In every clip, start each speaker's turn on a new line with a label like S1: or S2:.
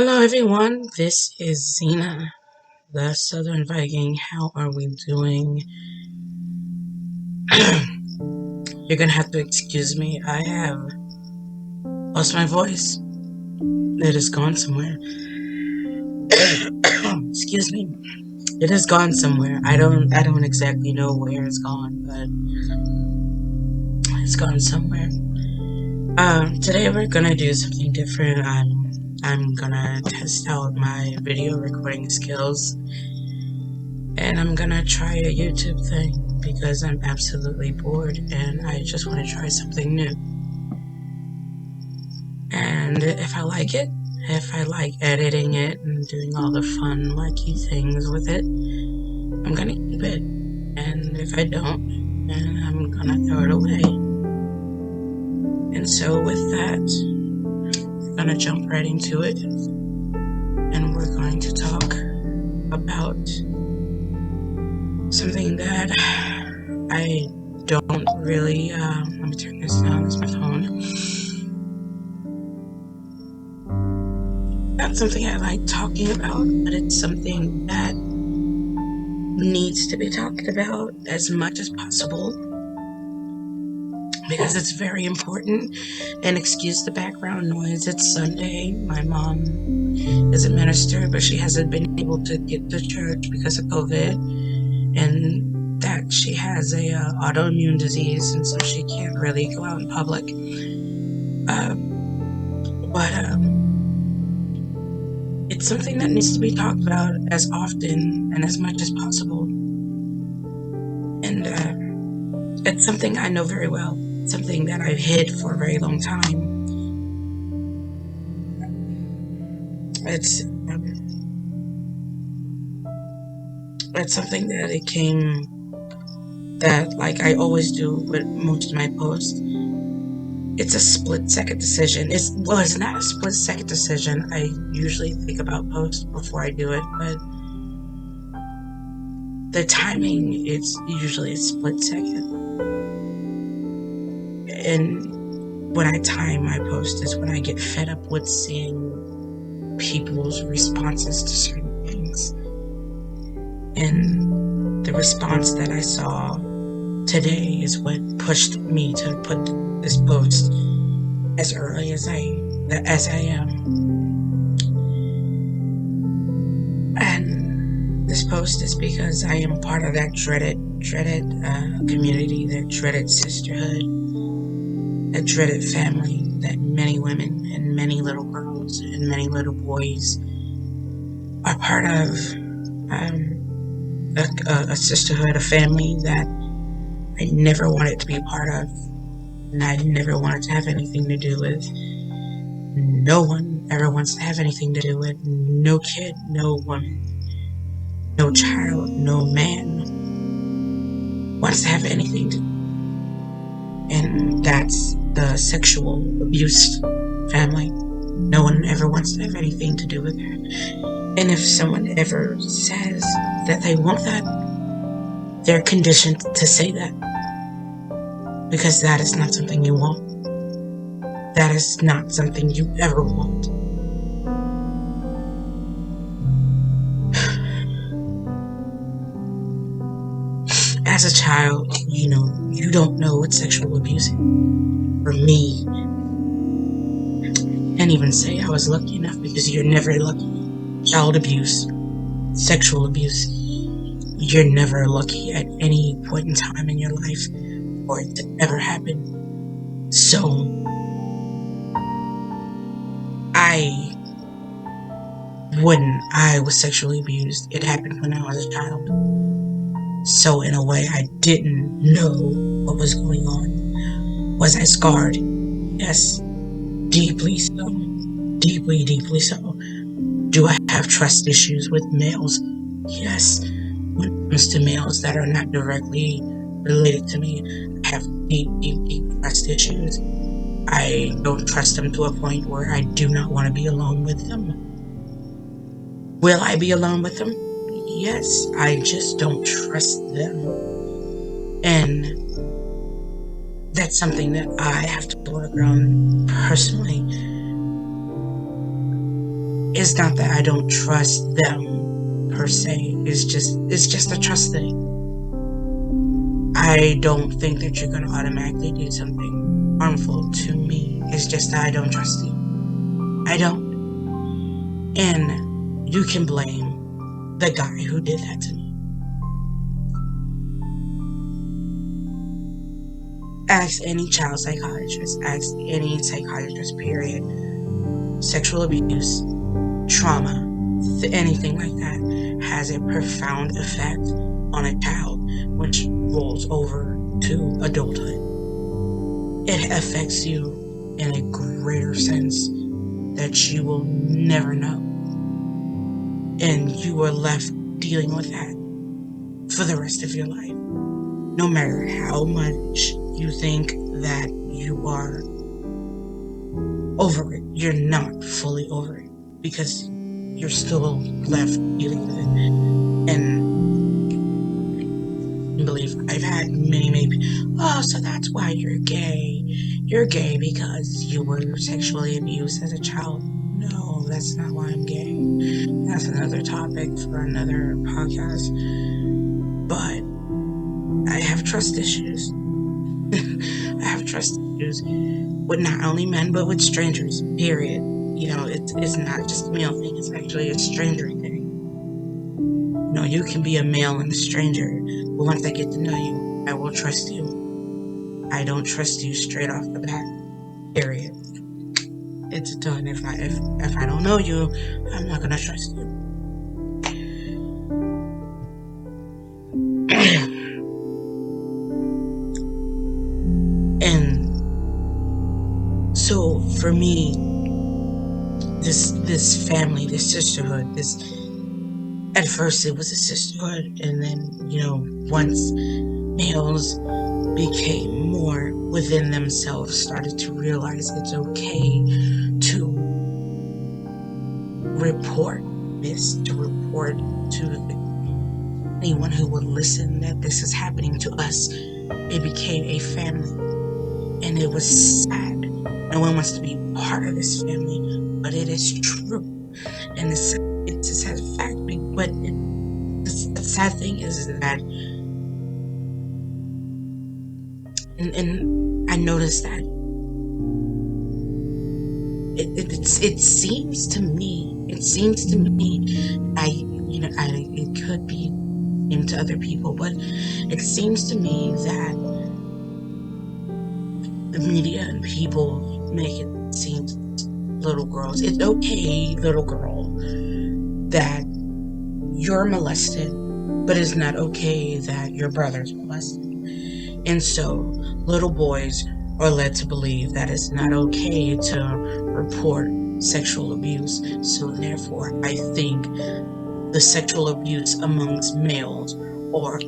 S1: Hello, everyone. This is Xena, the Southern Viking. How are we doing? You're gonna have to excuse me. I have lost my voice. It has gone somewhere. Excuse me. It has gone somewhere. I don't exactly know where it's gone, but it's gone somewhere. Today we're gonna do something different. I'm gonna test out my video recording skills, and I'm gonna try a YouTube thing because I'm absolutely bored and I just want to try something new. And if I like it, if I like editing it and doing all the fun, wacky things with it, I'm gonna keep it. And if I don't, then I'm gonna throw it away. And so with that, we're gonna jump right into it. And we're going to talk about something that I don't really, let me turn this down, it's my phone. Not something I like talking about, but it's something that needs to be talked about as much as possible because it's very important. And excuse the background noise, it's Sunday. My mom is a minister, but she hasn't been able to get to church because of COVID, and that she has a autoimmune disease, and so she can't really go out in public. But it's something that needs to be talked about as often and as much as possible. And it's something I know very well, something that I've hid for a very long time. It's something that like I always do with most of my posts. It's a split-second decision. It's not a split-second decision. I usually think about posts before I do it, but the timing, it's usually a split-second. And when I time my post is when I get fed up with seeing people's responses to certain things. And the response that I saw today is what pushed me to put this post as early as I am. And this post is because I am part of that dreaded community, that dreaded sisterhood, that dreaded family that many women and many little girls and many little boys are part of. A sisterhood, a family that I never wanted to be a part of, and I never wanted to have anything to do with. No one ever wants to have anything to do with. No kid, no woman, no child, no man wants to have anything to do. And that's the sexual abuse family. No one ever wants to have anything to do with that. And if someone ever says that they want that, they're conditioned to say that. Because that is not something you want. That is not something you ever want. As a child, you don't know what sexual abuse is. For me, I can't even say I was lucky enough because you're never lucky. Child abuse, sexual abuse, you're never lucky at any point in time in your life for it to ever happen. So I was sexually abused. It happened when I was a child. So in a way, I didn't know what was going on. Was I scarred? Yes. Deeply so. Deeply, deeply so. Do I have trust issues with males? Yes. When it comes to males that are not directly related to me, I have deep, deep, deep trust issues. I don't trust them to a point where I do not want to be alone with them. Will I be alone with them? Yes, I just don't trust them. And that's something that I have to work on personally. It's not that I don't trust them per se. It's just a trust thing. I don't think that you're gonna automatically do something harmful to me. It's just that I don't trust you. I don't. And you can blame the guy who did that to me. Ask any child psychiatrist, ask any psychiatrist, period. Sexual abuse, trauma, anything like that has a profound effect on a child, which rolls over to adulthood. It affects you in a greater sense that you will never know. And you are left dealing with that for the rest of your life. No matter how much you think that you are over it, you're not fully over it, because you're still left dealing with it. And believe I've had many people, so that's why you're gay. You're gay because you were sexually abused as a child. No, that's not why I'm gay. That's another topic for another podcast. But I have trust issues. I have trust issues with not only men, but with strangers, period. It's not just a male thing, it's actually a stranger thing. You can be a male and a stranger, but once I get to know you, I will trust you. I don't trust you straight off the bat, period. It's done. If I don't know you, I'm not gonna trust you. And so for me, this family, this sisterhood, at first it was a sisterhood, and then once males became more within themselves, started to realize it's okay to report this, to report to anyone who would listen that this is happening to us. It became a family, and it was sad. No one wants to be part of this family, but it is true, and it's a sad fact. But the sad thing is that, and I noticed that it seems to me, it could be into other people, but it seems to me that the media and people make it seem little girls, it's okay, little girl, that you're molested, but it's not okay that your brother's molested. And so little boys are led to believe that it's not okay to report sexual abuse. So therefore, I think the sexual abuse amongst males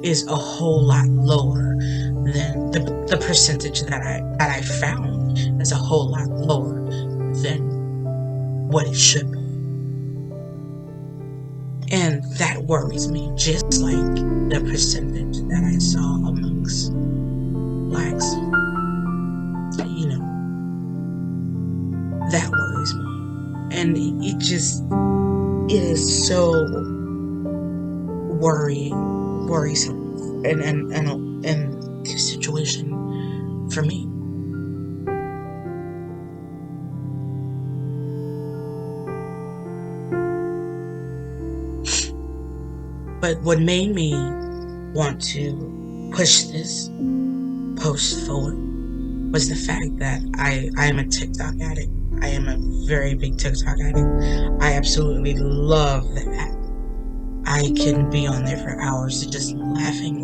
S1: is a whole lot lower than the percentage that I found is a whole lot lower than what it should be. And that worries me, just like the percentage that I saw amongst blacks. That worries me. And it is so worrisome and this situation for me. But what made me want to push this post forward was the fact that I am a TikTok addict. I am a very big TikTok addict. I absolutely love the app. I can be on there for hours just laughing.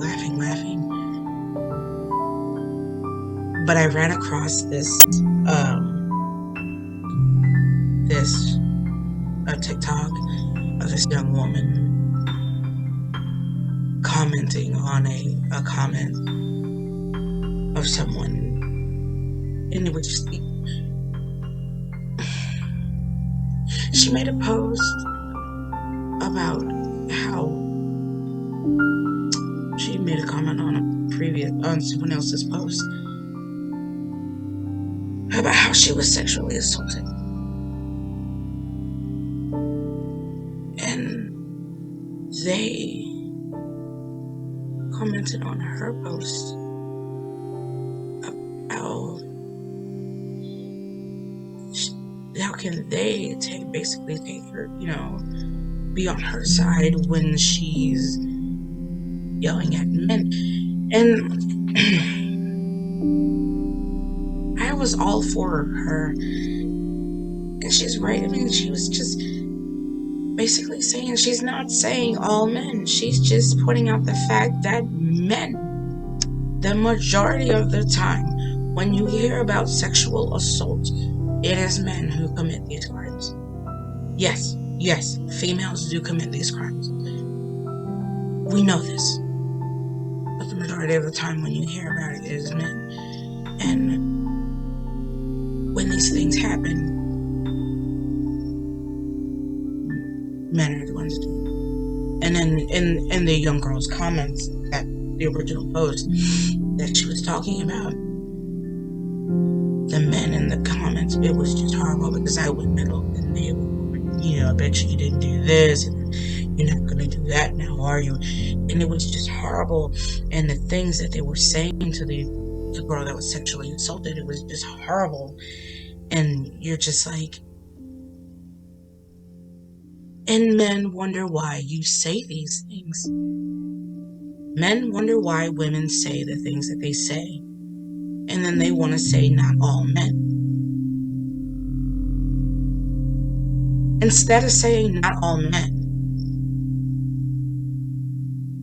S1: But I ran across this TikTok of this young woman commenting on a comment of someone, and it was just, she made a post about how she made a comment on someone else's post about how she was sexually assaulted. they commented on her post about how can they basically take her, be on her side when she's yelling at men. And I was all for her. And she's right. I mean, she was just basically saying she's not saying all men. She's just pointing out the fact that men, the majority of the time, when you hear about sexual assault, it is men who commit these crimes. Yes, females do commit these crimes. We know this. But the majority of the time when you hear about it is men. And when these things happen, men are the ones doing it. And then in the young girl's comments at the original post that she was talking about, the men in the comments, it was just horrible because I would middle and they would, I bet you didn't do this and you're not gonna do that now, are you? And it was just horrible. And the things that they were saying to the girl that was sexually assaulted, it was just horrible. And you're just like, and men wonder why you say these things. Men wonder why women say the things that they say. And then they want to say not all men. Instead of saying not all men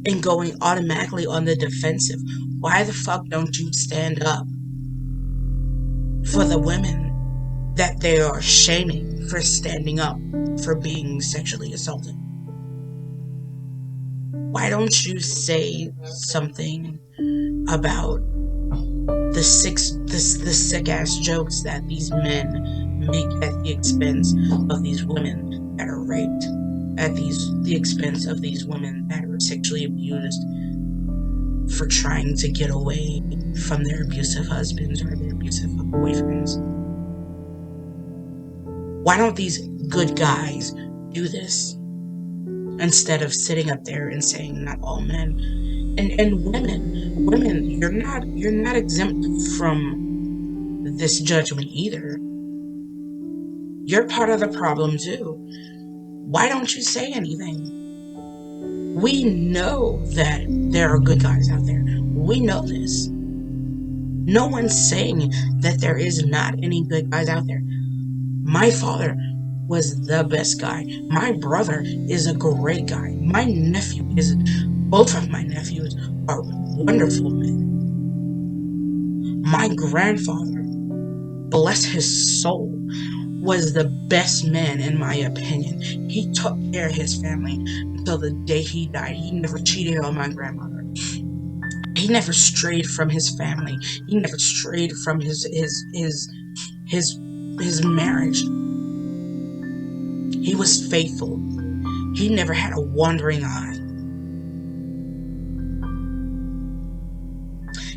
S1: and going automatically on the defensive, why the fuck don't you stand up for the women that they are shaming for standing up for being sexually assaulted? Why don't you say something about the sick ass jokes that these men make at the expense of these women that are raped, at the expense of these women that are sexually abused for trying to get away from their abusive husbands or their abusive boyfriends? Why don't these good guys do this instead of sitting up there and saying not all men? And women, you're not exempt from this judgment either. You're part of the problem too. Why don't you say anything? We know that there are good guys out there. We know this. No one's saying that there is not any good guys out there. My father was the best guy. My brother is a great guy. Both of my nephews are wonderful men. My grandfather, bless his soul, was the best man in my opinion. He took care of his family until the day he died. He never cheated on my grandmother. He never strayed from his family. He never strayed from his marriage. He was faithful. He never had a wandering eye.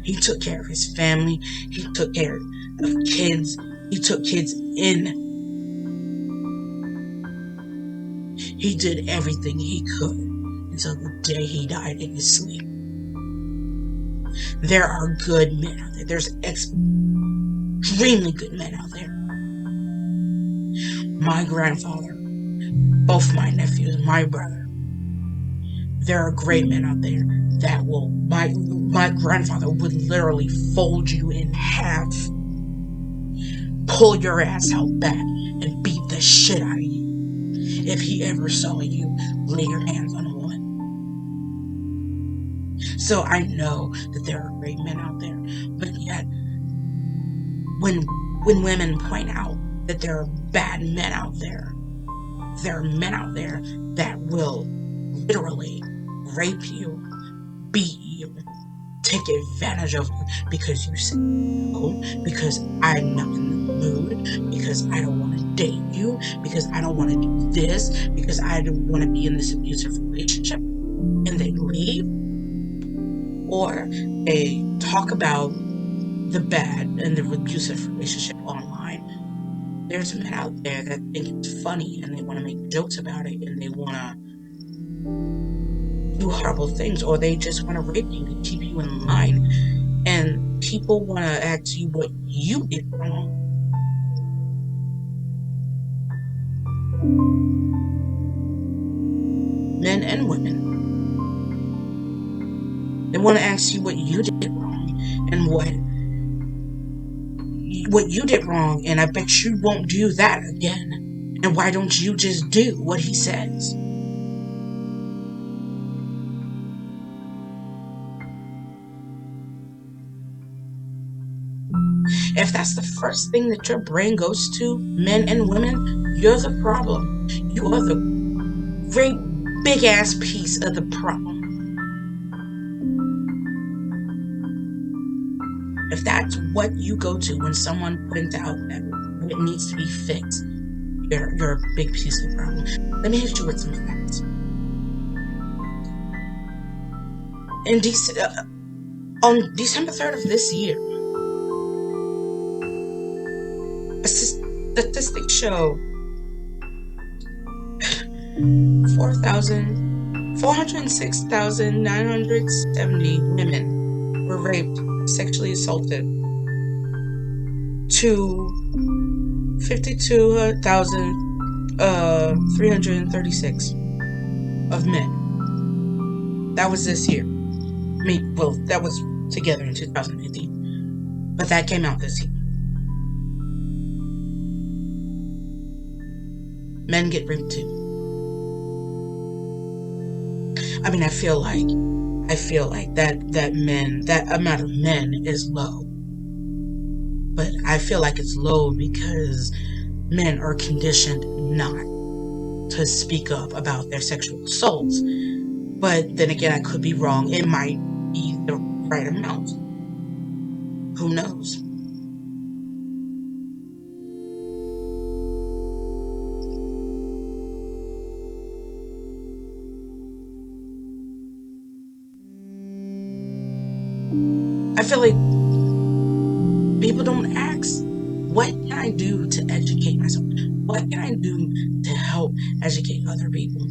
S1: He took care of his family. He took care of kids. He took kids in. He did everything he could until the day he died in his sleep. There are good men out there. There's extremely good men out there. My grandfather, both my nephews, my brother. There are great men out there that will, my grandfather would literally fold you in half, pull your ass out back, and beat the shit out of you if he ever saw you lay your hands on a woman. So I know that there are great men out there, but yet when women point out that there are bad men out there are men out there that will literally rape you, beat you, take advantage of you because you say no, because I'm not in the mood, because I don't want to date you, because I don't want to do this, because I don't want to be in this abusive relationship, and they leave, or they talk about the bad and the abusive relationship online. There's men out there that think it's funny and they want to make jokes about it and they want to do horrible things, or they just want to rape you to keep you in line. And people want to ask you what you did wrong. Men and women. They want to ask you what you did wrong and what you did wrong, and I bet you won't do that again. And why don't you just do what he says? If that's the first thing that your brain goes to, men and women, you're the problem. You are the great big ass piece of the problem. If that's what you go to when someone points out that it needs to be fixed, you're a big piece of the problem. Let me hit you with some facts. On December 3rd of this year, statistics show 406,970 women were raped, sexually assaulted, to 52,336 of men. That was this year. That was together in 2015, but that came out this year. Men get raped too. I mean, I feel like that amount of men is low. But I feel like it's low because men are conditioned not to speak up about their sexual assaults. But then again, I could be wrong. It might be the right amount. Who knows? I feel like people don't ask, what can I do to educate myself? What can I do to help educate other people?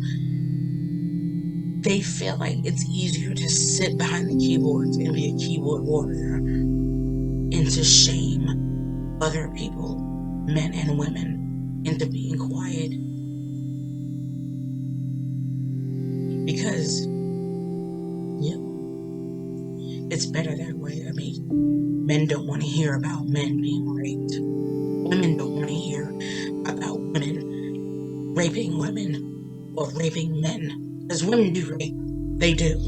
S1: They feel like it's easier to sit behind the keyboards and be a keyboard warrior and to shame other people, men and women, into being quiet. Because, it's better that way. I mean, men don't want to hear about men being raped. Women don't want to hear about women raping women or raping men. Because women do rape. They do.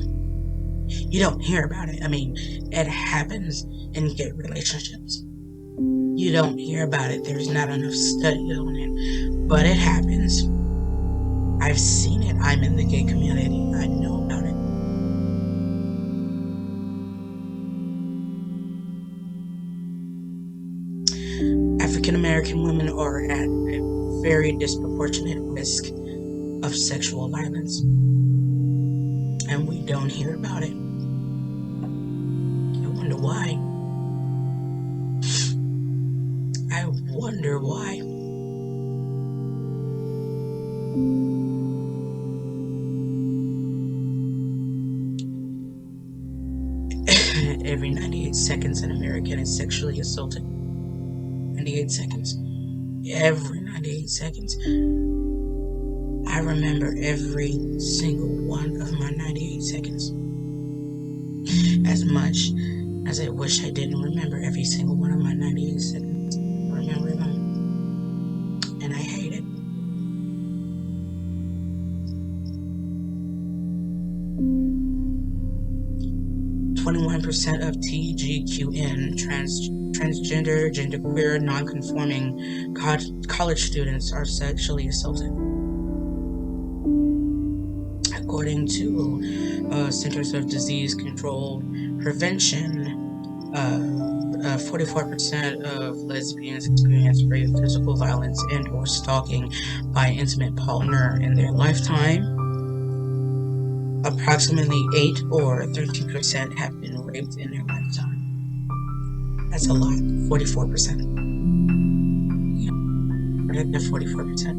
S1: You don't hear about it. I mean, it happens in gay relationships. You don't hear about it. There's not enough study on it. But it happens. I've seen it. I'm in the gay community. I know about it. African American women are at a very disproportionate risk of sexual violence, and we don't hear about it. I wonder why. I wonder why. Every 98 seconds an American is sexually assaulted. 98 seconds. Every 98 seconds. I remember every single one of my 98 seconds. As much as I wish I didn't remember every single one of my 98 seconds. I remember them. And I hate it. .21% of TGQN transgender, genderqueer, non-conforming college students are sexually assaulted. According to Centers of Disease Control Prevention, 44% of lesbians experience rape, physical violence, and or stalking by an intimate partner in their lifetime. Approximately 8 or 13% have been raped in their lifetime. That's a lot. 44%. Yeah. That's 44%.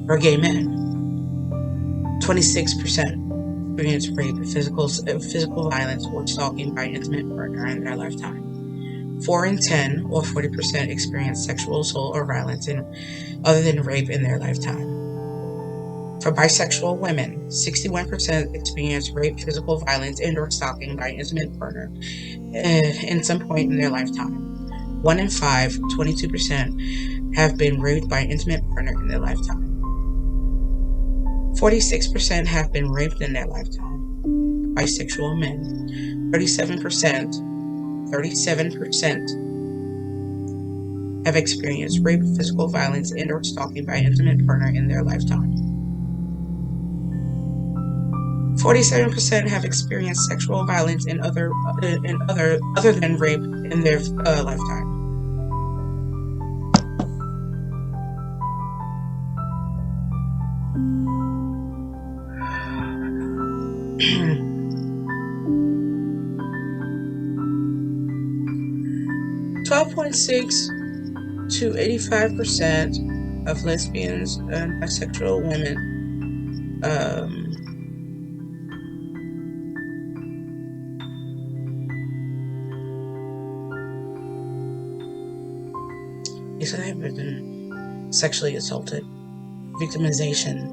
S1: For gay men, 26% experience rape, physical violence, or stalking by an intimate partner in their lifetime. 4 in 10, or 40%, experience sexual assault or violence other than rape in their lifetime. For bisexual women, 61% experience rape, physical violence, and/or stalking by an intimate partner in some point in their lifetime. 1 in 5, 22%, have been raped by an intimate partner in their lifetime. 46% have been raped in their lifetime. Bisexual men, 37% have experienced rape, physical violence, and/or stalking by an intimate partner in their lifetime. 47% have experienced sexual violence other than rape in their lifetime. (12.6 to 85% of lesbians and bisexual women they have been sexually assaulted. Victimization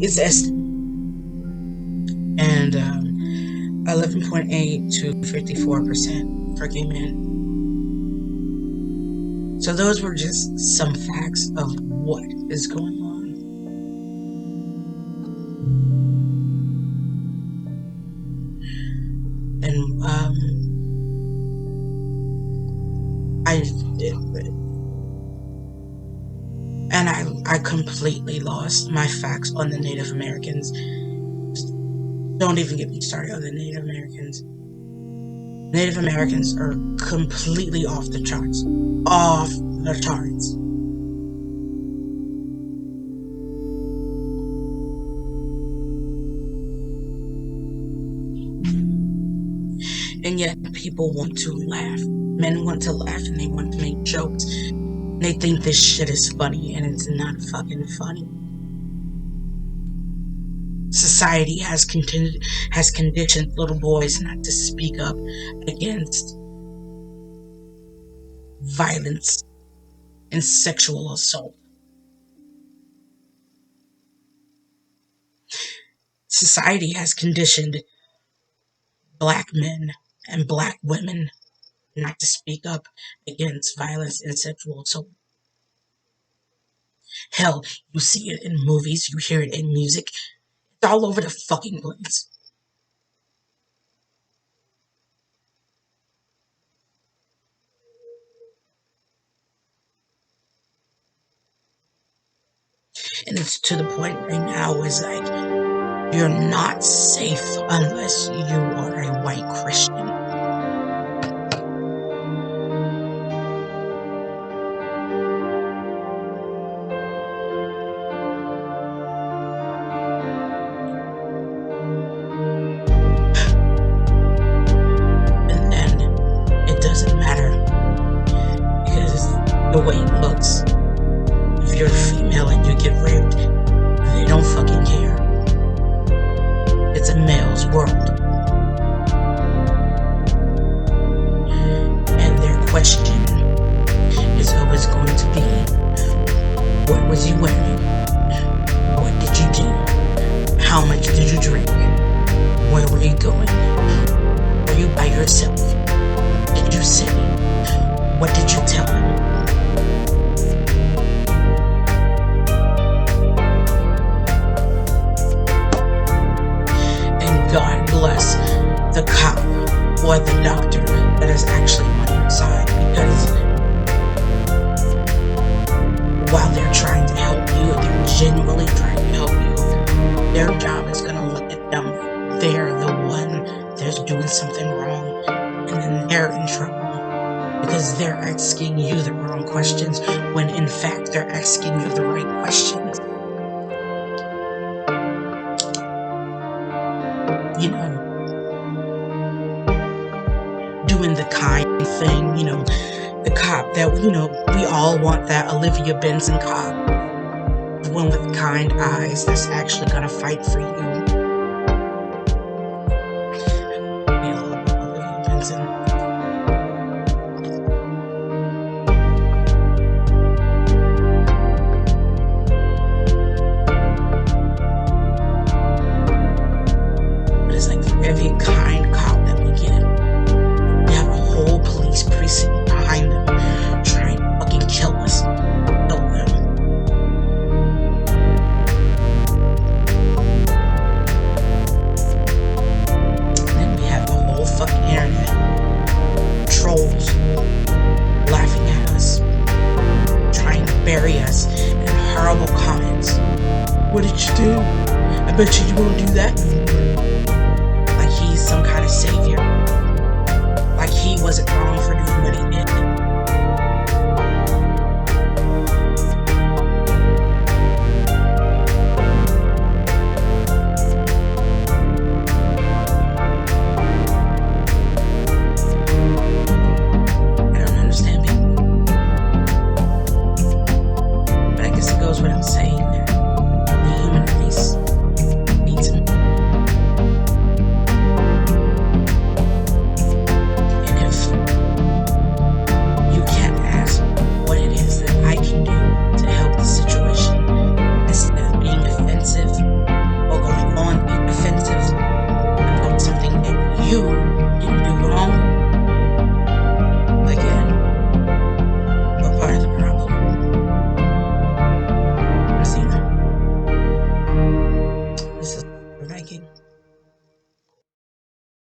S1: is estimated, and 11.8 to 54% for gay men. So those were just some facts of what is going on. And I completely lost my facts on the Native Americans. Don't even get me started on the Native Americans. Native Americans are completely off the charts. Off the charts. And yet people want to laugh. Men want to laugh and they want to make jokes. They think this shit is funny, and it's not fucking funny. Society has conditioned little boys not to speak up against violence and sexual assault. Society has conditioned black men and black women not to speak up against violence and sexual assault. Hell, you see it in movies, you hear it in music. It's all over the fucking place. And it's to the point right now is like, you're not safe unless you are a white Christian. And then it doesn't matter because the way it looks. If you're female and you get raped, they don't fucking care. It's a male's world. And their question is always going to be, what was you wearing? What did you do? How much did you drink? Where were you going? Were you by yourself? Did you say? What did you tell him? God bless the cop or the doctor that is actually on your side, because while they're trying to help you, they're genuinely trying to help you, their job is going to look at them. They're the one that's doing something wrong, and then they're in trouble because they're asking you the wrong questions when in fact they're asking you the right questions. You know, doing the kind thing, the cop that, we all want, that Olivia Benson cop, the one with kind eyes that's actually gonna fight for you. Olivia Benson. But it's like for every kind cop that we get, we have a whole police precinct behind them trying to fucking kill us. Kill them. And then we have the whole fucking internet. Trolls laughing at us, trying to bury us in horrible comments. What did you do? I bet you won't do that anymore. Like he's some kind of savior. Like he wasn't wrong for doing what he did. I don't understand people. But I guess it goes without saying that the human race needs him. And if you can't ask what it is that I can do to help the situation, instead of being offensive or going on being offensive about something that you didn't do wrong, again, we're part of the problem. This is Viking.